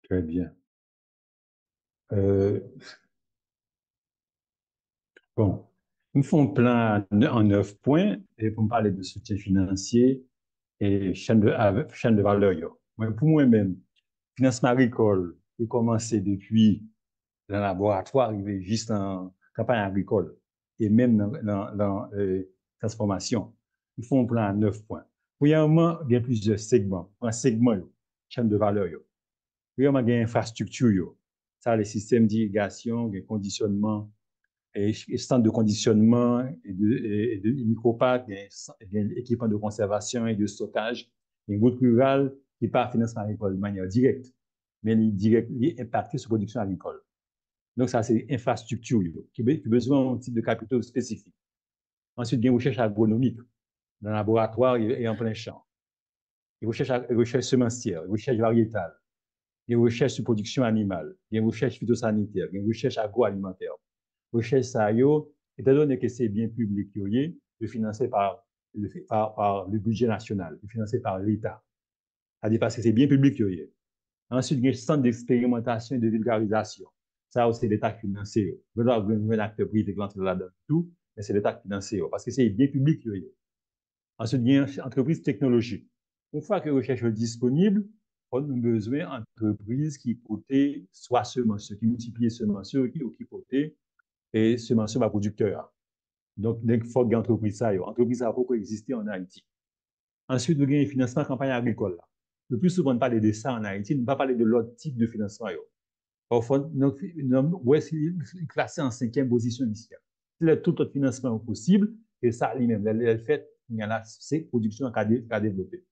Très bien. Euh, bon, nous faisons un plan en 9 points et pour me parler de soutien financier et chaîne de valeur. Yo. Pour moi-même, financement agricole, il commencé depuis le laboratoire, arrivé juste en campagne agricole et même dans transformation. Ils font un plan en 9 points. Premièrement, il y a plusieurs segments. Un segment, yo, chaîne de valeur. Yo. Premièrement, il y a infrastructure. Yo. Ça, les systèmes d'irrigation, les conditionnements, et centres de conditionnement et de micro-parcs, équipements de conservation et de stockage. Une route rurale qui part financement agricole de manière directe, mais il est impacté sur la production agricole. Donc, ça, c'est infrastructure qui a besoin d'un type de capitaux spécifique. Ensuite, il y a une recherche agronomique dans le laboratoire et en plein champ. Il y a une recherche semencière, une recherche variétale, il y a une recherche sur production animale, il y a une recherche phytosanitaire, il y a une recherche agroalimentaire. Recherche ça, étant donné que c'est bien public, de financer par le budget national, de financer par l'État. C'est-à-dire parce que c'est bien public, Ensuite, il y a le centre d'expérimentation et de vulgarisation. Ça, c'est l'État financier. Vous avez un acteur privé qui entre là-dedans tout, mais c'est l'État financier, parce que c'est bien public, Ensuite, il y a une entreprise technologique. Une fois que la recherche est disponible, on a besoin d'entreprises qui portent soit semences, qui multiplient semences, ou qui portent et semences par producteur. Donc, il faut que l'entreprise ça, l'entreprise a beaucoup existé en Haïti. Ensuite, il y a le financement campagne agricole. Le plus souvent, on parle de ça en Haïti, on ne va pas parler de l'autre type de financement. Parfois, c'est classé en 5e position initiale. C'est tout autre financement possible, et ça, lui-même, le fait, il y en a, c'est production qu'à développer.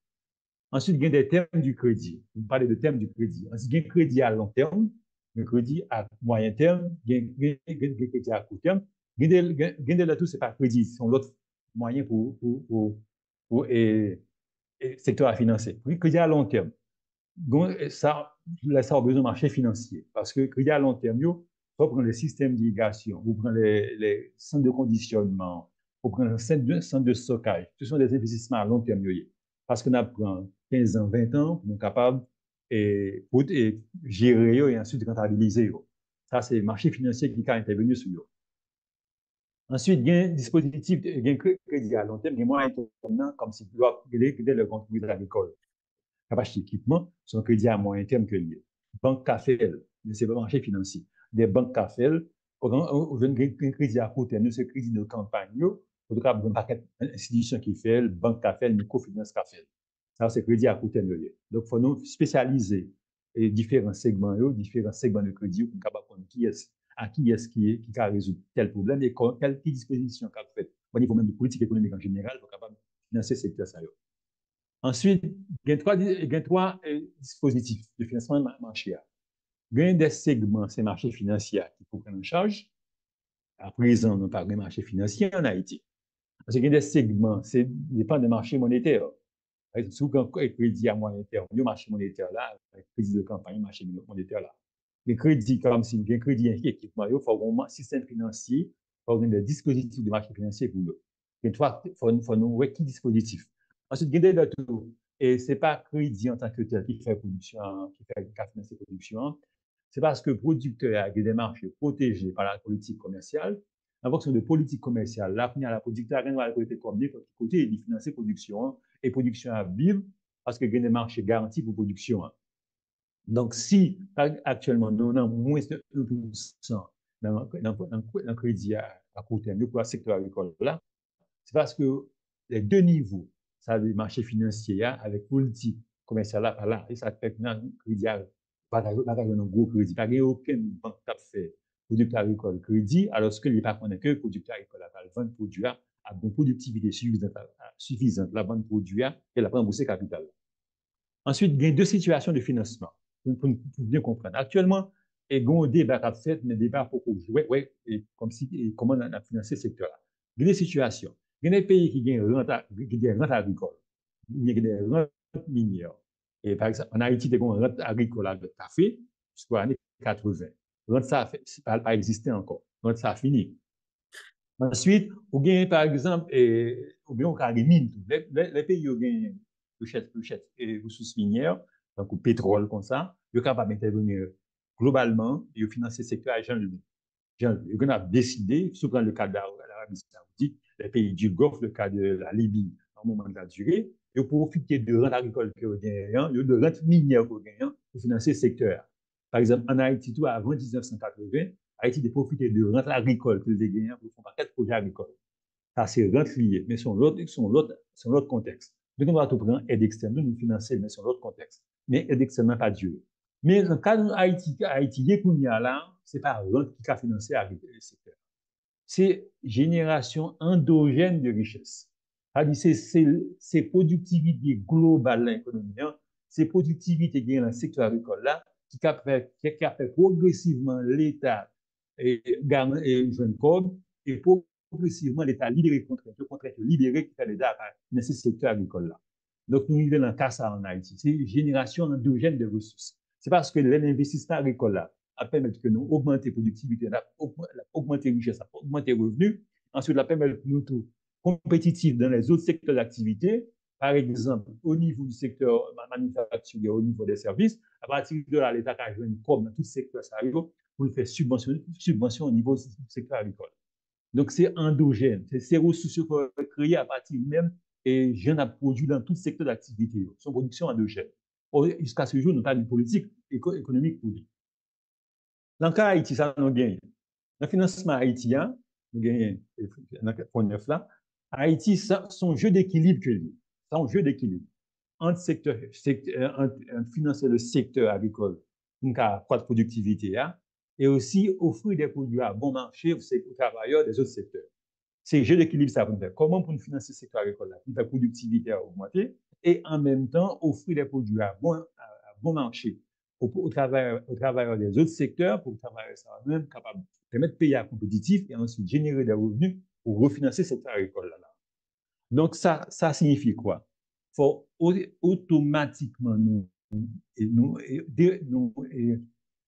Ensuite, il y a des termes du crédit. On parle de termes du crédit. Ensuite, il y a un crédit à long terme, un crédit à moyen terme, il y a un crédit à court terme. Il y a tout, c'est pas crédit, c'est l'autre moyen pour secteur à financer. Puis, crédit à long terme. Donc, ça a besoin de marché financier. Parce que crédit à long terme, il faut prendre les systèmes d'irrigation, vous prenez les centres de conditionnement, vous prenez les centres de stockage. Ce sont des investissements à long terme. Parce qu'on apprend 15 ans, 20 ans pour être capable de gérer et ensuite rentabiliser. Ça, c'est le marché financier qui a intervenu sur eux. Ensuite, il y a un dispositif, il y a un crédit à long terme, il y a un moyen terme, comme si vous avez le contribuer de l'agricole. Capacité d'équipement, c'est un crédit à moyen terme que lié. Banque CAFEL, c'est le marché financier. Des banques CAFEL, on a un crédit à court terme, c'est un crédit de campagne. En tout cas, un paquet d'institutions qui fait, banque CAFEL, microfinance CAFEL. Ça, c'est crédit à court terme. Donc, il faut nous spécialiser les différents segments de crédit pour capable qui a résoudre tel problème et quelle disposition qu'a fait au niveau même de politique économique en général pour capable financer ce secteur. Ensuite, il y a trois dispositifs de financement marché. Il y a des segments, c'est marché financier qui faut prendre en charge. À présent, on n'a pas de marché financier en Haïti. Parce qu'il y a des segments, c'est dépend des marchés monétaires. Souvent, quand il crédit à moyen terme, le marché monétaire là, crédit de campagne, marché monétaire là. Les crédits, comme si il y a un crédit équipement, il faut un système financier, il faut avoir des dispositifs de marché financier pour eux. Il faut nous voir qui dispositif. Ensuite, il y a des tout. Et ce n'est pas crédit en tant que tel qui fait production, qui fait financer production. C'est parce que le producteur a des marchés protégés par la politique commerciale. En fonction de politique commerciale, là, la producteur a la côté combien côté il financer production et production à vivre parce qu'il y a des marchés garantis pour production. Donc, si actuellement nous avons moins de 1% dans le crédit à court terme pour le secteur agricole là, c'est parce que les deux niveaux, ça le marché financier avec politique commerciale là, et ça fait que le crédit pas un gros crédit, pas aucun banque qui fait producteur agricole crédit, alors qu'il n'est pas connu que le producteur agricole a vendre produit à bonne productivité suffisante, la vente produit et la rembourser capital. Ensuite, il y a deux situations de financement pour bien comprendre. Actuellement, il y a un débat qui fait, mais débat pour jouer, comme si, comment on a financé ce secteur-là. Il y a des situations. Il y a des pays qui ont des rentes agricoles, il y a des rentes minières. Et par exemple, en Haïti, il y a une rente agricole de café jusqu'aux années 80. Rente ça n'a pas existé encore. Rente ça a fini. Ensuite, ou bien, par exemple, ou bien, on a des mines. Les pays où il y a des ressources minières, donc le pétrole comme ça, ils sont capables d'intervenir globalement et financer le secteur à ils ont décidé, souvent le cas de l'Arabie Saoudite, les pays du Golfe, le cas de la Libye, à un moment de la durée, ils ont profité de rentes agricoles qu'ils ont gagnées, de rentes minières qu'ils ont gagnées pour financer le secteur. Par exemple, en Haïti, tout avant 1980, Haïti a profité de rentes agricoles qu'ils ont gagnées pour faire quatre projets agricoles. Ça, c'est rentes liées, mais sont l'autre contexte. Donc, on va tout prendre aide externe, nous financer, mais sur l'autre contexte. Mais aide externe n'a pas duré. Mais dans le cas de Haïti, là, c'est pas rente qui a financé le secteur. C'est génération endogène de richesse. C'est productivité globale de l'économie, c'est productivité qui est dans le secteur agricole là, qui a fait progressivement l'État et jeune code, et progressivement l'État libéré contrainte libéré qui fait l'État dans ce secteur agricole là. Donc, nous vivons dans le cas ça en Haïti. C'est une génération endogène de ressources. C'est parce que l'investissement agricole là, à permettre que nous augmenter la productivité, augmenter la richesse, augmenter les revenus. Ensuite, la permettre nous tout compétitifs dans les autres secteurs d'activité. Par exemple, au niveau du secteur manufacturier, au niveau des services, à partir de là, l'État a joué une com dans tout secteur pour le faire subvention au niveau du secteur agricole. Donc, c'est endogène. C'est ces ressources créées à partir même et jeunes a produit dans tout secteur d'activité. Son production endogène. Jusqu'à ce jour, nous n'avons pas de politique économique pour lui. Dans le cas Haïti, ça nous gagne. Dans le financement haïtien, nous gagnons dans le point 9 là. Haïti, c'est un jeu d'équilibre que lui. C'est un jeu d'équilibre entre financer le secteur agricole, donc à quoi de productivité, et aussi offrir des produits à bon marché aux travailleurs des autres secteurs. C'est un jeu d'équilibre, ça va faire. Comment pour nous financer le secteur agricole là, pour la productivité à augmenter, et en même temps offrir des produits à bon marché aux travailleurs des autres secteurs pour que les travailleurs soient même capables de permettre de payer à compétitif et ensuite générer des revenus pour refinancer ce secteur agricole là. Donc, ça signifie quoi? Il faut automatiquement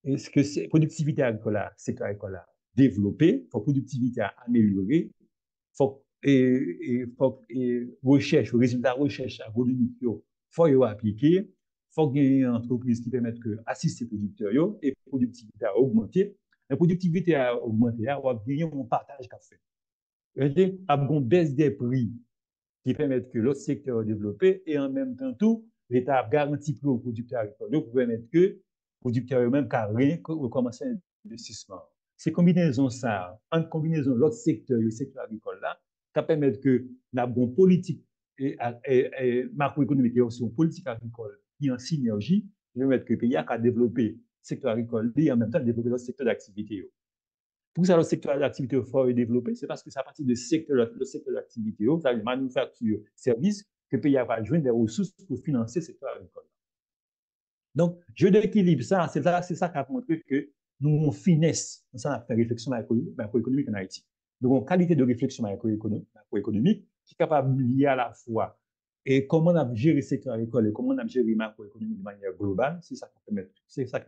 est-ce que c'est productivité agricole, secteur agricole développer, il faut productivité améliorer, faut recherche, résultat recherche agronomique, il faut appliquer. Il faut qu'il y ait une entreprise qui permette d'assister les producteurs et la productivité à augmenter. La productivité à augmenter, on va gagner un partage qu'a fait. Il a une baisse des prix qui permettent que l'autre secteur développe et en même temps, tout, l'État a garanti pour les producteurs agricoles pour permettre que les producteurs eux-mêmes recommencent l'investissement. C'est combinaison ça, en combinaison l'autre secteur, le secteur agricole là, qui permet que la bonne politique et macroéconomique et aussi une politique agricole qui est en synergie, qui permet que le pays a développé le secteur agricole et en même temps développer le secteur d'activité. Pour ça, le secteur d'activité fort et développé, c'est parce que c'est à partir du secteur d'activité, c'est-à-dire manufacture, service, que le pays a besoin des ressources pour financer le secteur agricole. Donc, jeu d'équilibre, c'est ça qui a montré que nous avons finesse, ça a fait réflexion macroéconomique en Haïti. Donc, une qualité de réflexion macroéconomique qui est capable de lier à la fois et comment on a géré le secteur agricole et comment on a géré macroéconomique de manière globale, c'est ça qui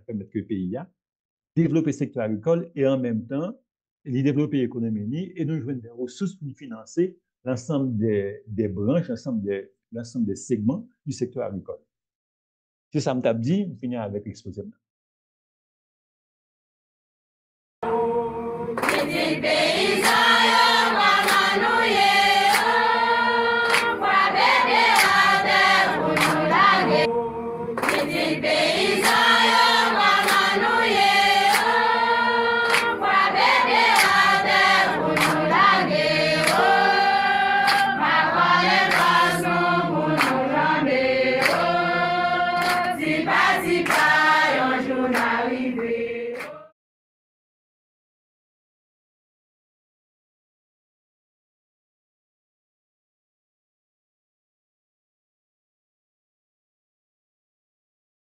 permet que le pays a développer le secteur agricole et en même temps, développer l'économie et nous jouer des ressources pour financer l'ensemble des branches, l'ensemble des segments du secteur agricole. C'est ça que je dit, on finit avec l'exposé. Si pas, yon jour n'arrive.